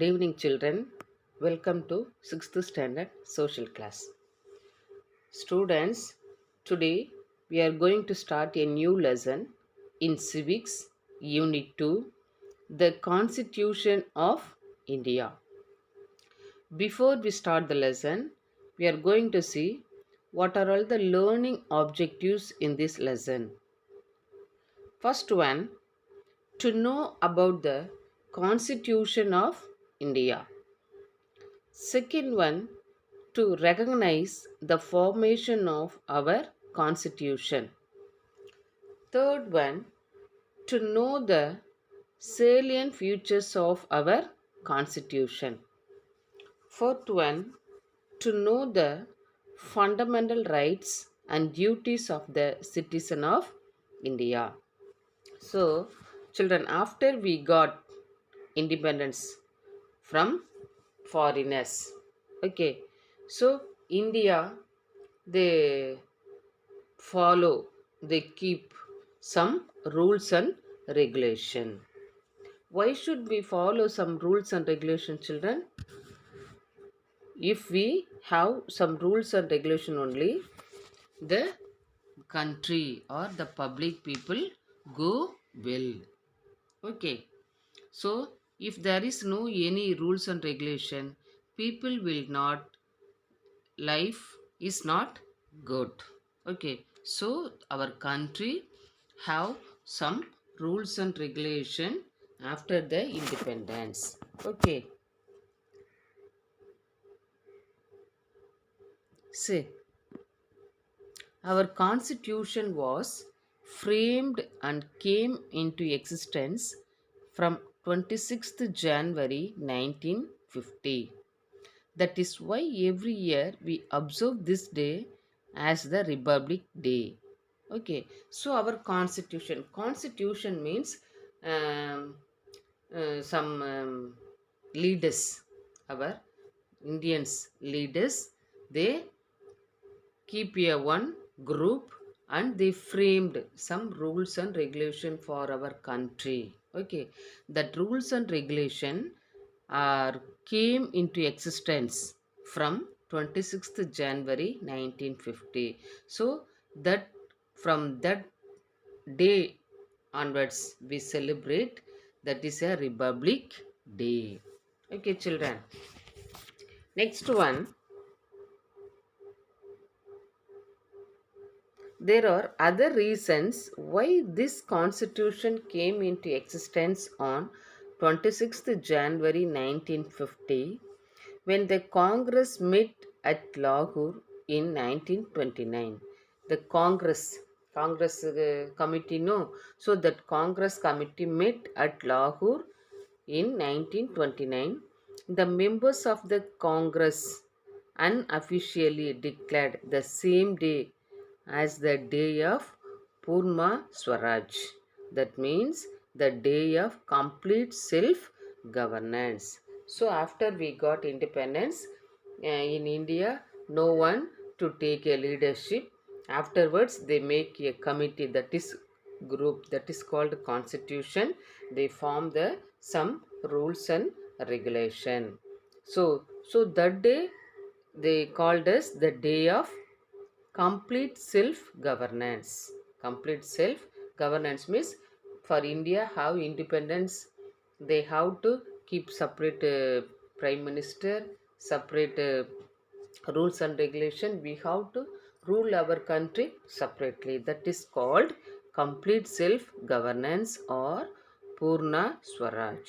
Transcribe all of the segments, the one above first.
Good evening, children. Welcome to 6th standard social class. Students, today we are going to start a new lesson in civics, Unit-2, the Constitution of India. Before we start the lesson, we are going to see what are all the learning objectives in this lesson. First one, to know about the Constitution of India. Second one, to recognize the formation of our constitution. Third one, to know the salient features of our constitution. Fourth one, to know the fundamental rights and duties of the citizen of India. So, children, after we got independence from foreigners, okay, so India, they follow, they keep some rules and regulation. Why should we follow some rules and regulation, children? If we have some rules and regulation only, the country or the public people go well. Okay, so if there is no any rules and regulation, people will not, life is not good. Okay, so our country have some rules and regulation after the independence. Okay, see, our constitution was framed and came into existence from 26th January 1950. That is why every year we observe this day as the Republic Day. Okay, so our constitution means um, some leaders, our Indians leaders, they keep a one group and they framed some rules and regulation for our country. Okay, that rules and regulation are came into existence from 26th January 1950. So that from that day onwards we celebrate, that is a Republic Day. Okay, children. Next one, there are other reasons why this constitution came into existence on 26th January 1950 when the Congress met at Lahore in 1929. The Congress committee, no. So that Congress committee met at Lahore in 1929. The members of the Congress unofficially declared the same day as the day of Purna Swaraj. That means the day of complete self governance. So, after we got independence in India, no one to take a leadership. Afterwards, they make a committee, that is group, that is called constitution. They form the some rules and regulation. So that day they called us the day of complete self governance. Complete self governance means for India have independence, they have to keep separate prime minister, separate rules and regulation. We have to rule our country separately. That is called complete self governance or Purna Swaraj.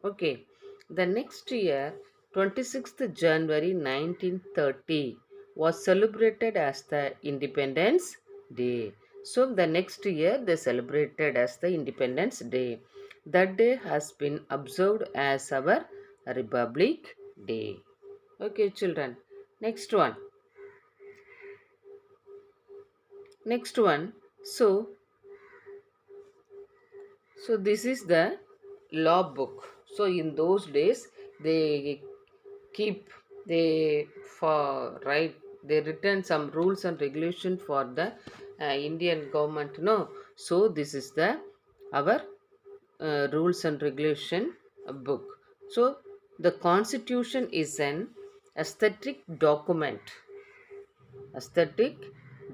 Okay. The next year, 26th January 1930 was celebrated as the Independence Day. So the next year they celebrated as the Independence Day. That day has been observed as our Republic Day. Okay, children. Next one. Next one. So this is the law book. So in those days they keep, they for right, they written some rules and regulation for the Indian government, no. So this is the our rules and regulation book. So The Constitution is an aesthetic document aesthetic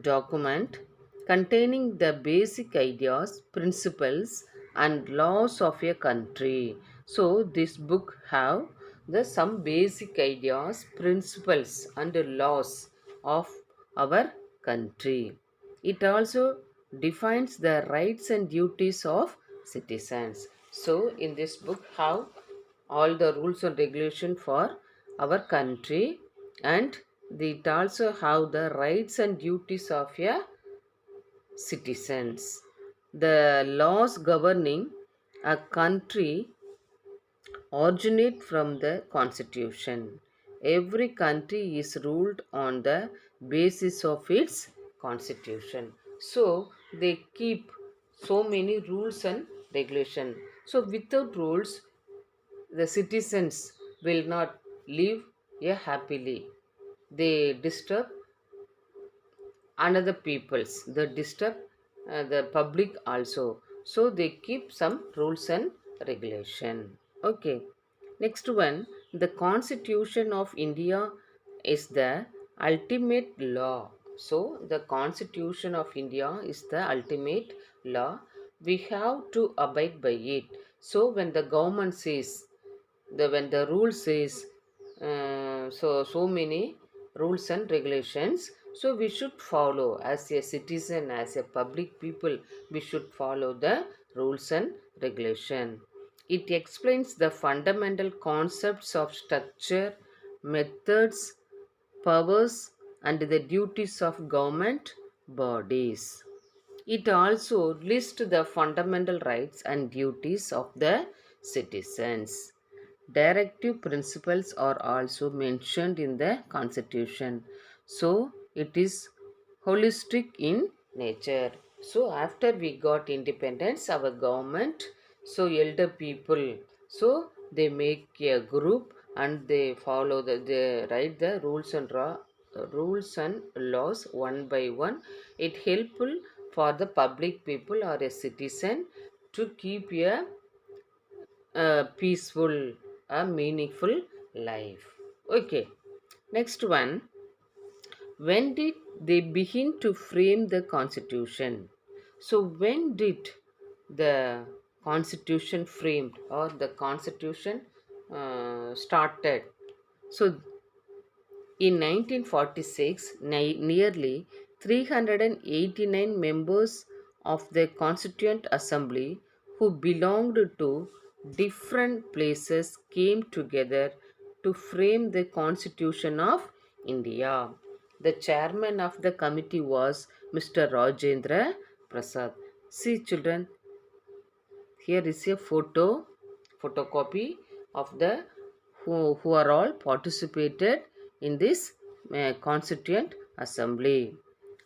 document containing the basic ideas, principles, and laws of a country. So this book have the some basic ideas, principles, and laws of our country. It also defines the rights and duties of citizens. So in this book have all the rules and regulation for our country, and it also have the rights and duties of a citizens. The laws governing a country originate from the constitution. Every country is ruled on the basis of its constitution. So they keep so many rules and regulation. So without rules, the citizens will not live happily. They disturb another peoples, they disturb the public also. So they keep some rules and regulation. Okay, next one, the Constitution of India is the ultimate law. So the Constitution of India is the ultimate law. We have to abide by it. So when the government says, the when the rule says, so many rules and regulations, so we should follow as a citizen, as a public people, we should follow the rules and regulation. It explains the fundamental concepts of structure, methods, powers, and the duties of government bodies. It also lists the fundamental rights and duties of the citizens. Directive principles are also mentioned in the Constitution. So it is holistic in nature. So after we got independence, our government, so elder people, so they make a group and they follow they write the rules and laws one by one. It helpful for the public people or a citizen to keep a peaceful, a meaningful life. Okay, next one. When did they begin to frame the constitution? So, when did the constitution framed or the constitution started? So, in 1946, nearly 389 members of the Constituent Assembly who belonged to different places came together to frame the Constitution of India. The chairman of the committee was Mr. Rajendra Prasad. See, children, here is a photocopy of the who are all participated in this constituent assembly.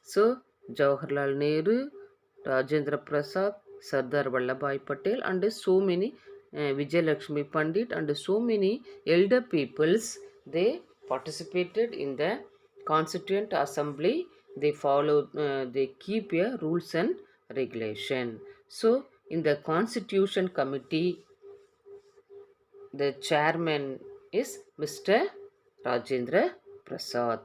So Jawaharlal Nehru, Rajendra Prasad, Sardar Vallabhbhai Patel, and so many Vijay Lakshmi Pandit, and so many elder peoples, they participated in the constituent assembly. They follow, they keep a rules and regulation. So in the constitution committee, the chairman is Mr. Rajendra Prasad.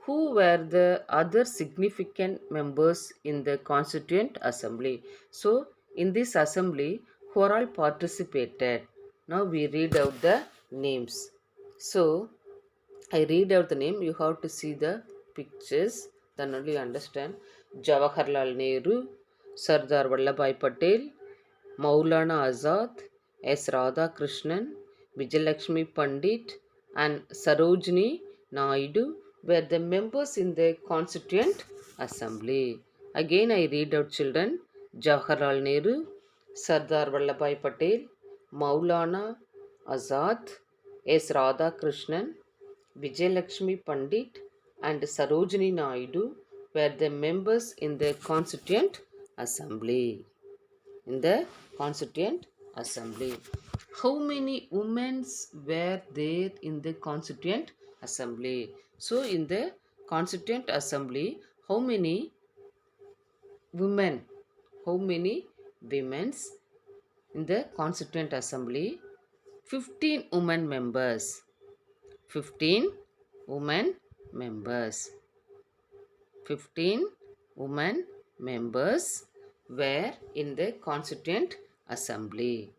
Who were the other significant members in the Constituent Assembly? So, in this assembly, who are all participated? Now we read out the names. So, I read out the name. You have to see the pictures, then only understand. Jawaharlal Nehru, Sardar Vallabhbhai Patel, Maulana Azad, S. Radhakrishnan, Vijayalakshmi Pandit, and Sarojini Naidu were the members in the Constituent Assembly. Again, I read out, children. Jawaharlal Nehru, Sardar Vallabhbhai Patel, Maulana Azad, S. Radhakrishnan, Vijayalakshmi Pandit, and Sarojini Naidu were the members in the Constituent Assembly. In the Constituent Assembly. How many women were there in the Constituent Assembly? So, in the Constituent Assembly, how many women? How many women in the Constituent Assembly? 15 women members. 15 women members. 15 women members were in the Constituent Assembly.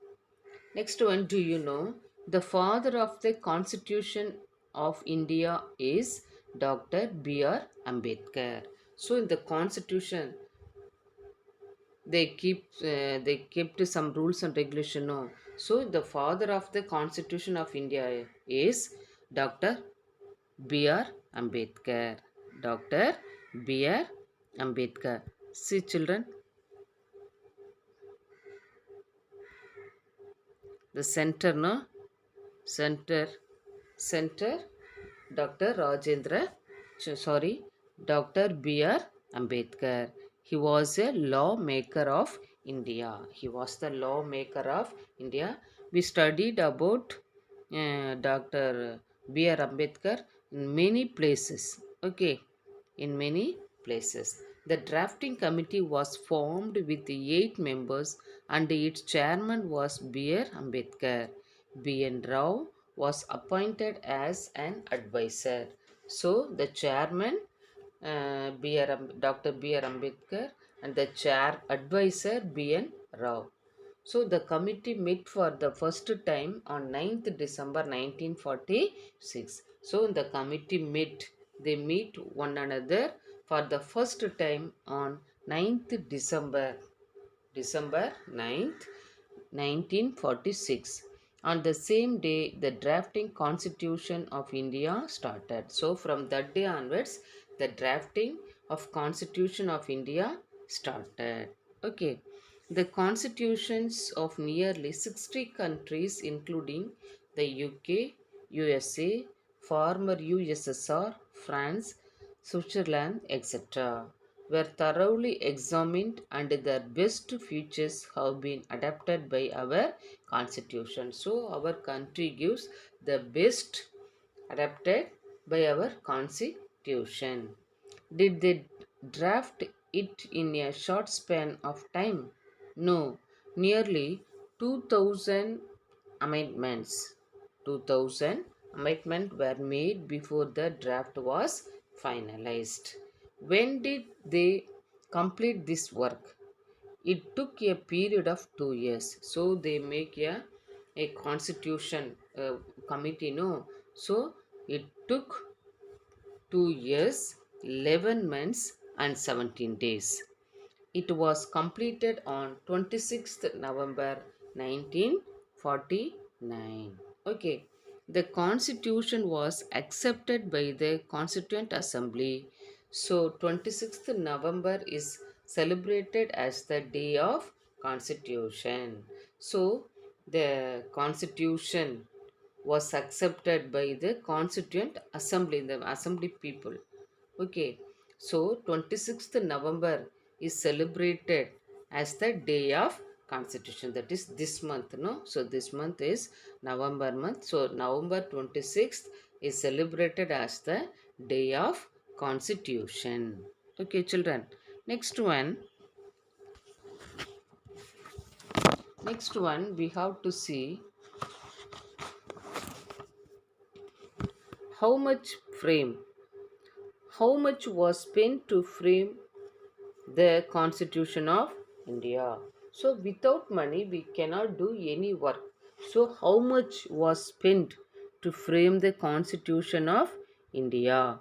Next one, do you know the father of the Constitution of India is Dr. Br Ambedkar. So in the Constitution, they kept some rules and regulation. No. So the father of the Constitution of India is Dr. Br Ambedkar. Dr. Br Ambedkar. See children, the center, no? Center, center, Dr. Rajendra, sorry, Dr. Br Ambedkar. He was a lawmaker of India. He was the lawmaker of India. We studied about Dr. Br Ambedkar in many places. Okay, in many places. The drafting committee was formed with 8 members and its chairman was Br Ambedkar. B.N. Rao was appointed as an advisor. So the chairman, Dr. B.R. Ambedkar, and the chair advisor B.N. Rao. So the committee met for the first time on 9th December 1946. So the committee met, they meet one another for the first time on 9th December 9th 1946. On the same day, the drafting Constitution of India started. So from that day onwards, the drafting of Constitution of India started. Okay. The constitutions of nearly 60 countries, including the UK, USA, former USSR, France, Switzerland, etc., were thoroughly examined and their best features have been adapted by our constitution. So, our country gives the best adapted by our constitution. Did they draft it in a short span of time? No, nearly 2000 amendments. 2000 amendments were made before the draft was finalized. When did they complete this work? It took a period of 2 years. So they make a constitution committee, no? So it took 2 years, 11 months, and 17 days. It was completed on 26th November 1949. Okay. The constitution was accepted by the Constituent Assembly. So 26th November is celebrated as the day of constitution. So the constitution was accepted by the Constituent Assembly, the assembly people. Okay, so 26th November is celebrated as the day of constitution, that is this month, no? So this month is November month. So November 26th is celebrated as the day of constitution. Okay children, next one we have to see how much frame how much was spent to frame the Constitution of India. So without money we cannot do any work. So how much was spent to frame the Constitution of India?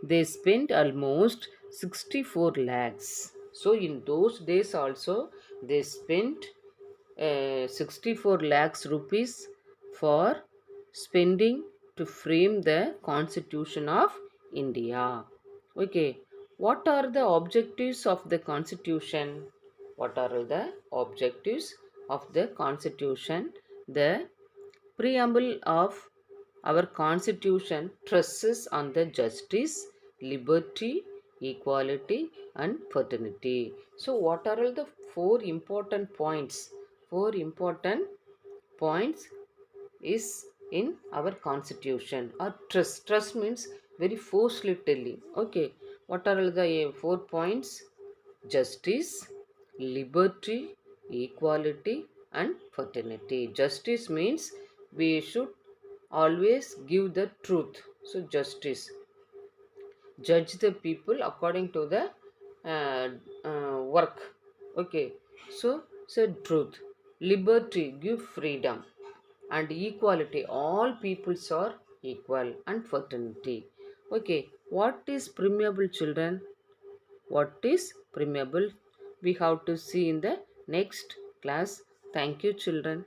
They spent almost 64 lakhs. So in those days also they spent 64 lakhs rupees for spending to frame the Constitution of India. Okay, what are the objectives of the Constitution? What are the objectives of the Constitution? The preamble of our Constitution stresses on the justice, liberty, equality, and fraternity. So, what are all the four important points? Four important points is in our Constitution. Or trust. Trust means very forcefully telling. Okay, what are all the 4 points? Justice, liberty, equality, and fraternity. Justice means We should always give the truth. So justice, judge the people according to the uh, work. Okay, so truth, liberty, give freedom, and equality, all peoples are equal, and fraternity. Okay, what is permeable, children? What is permeable? We have to see in the next class. Thank you, children.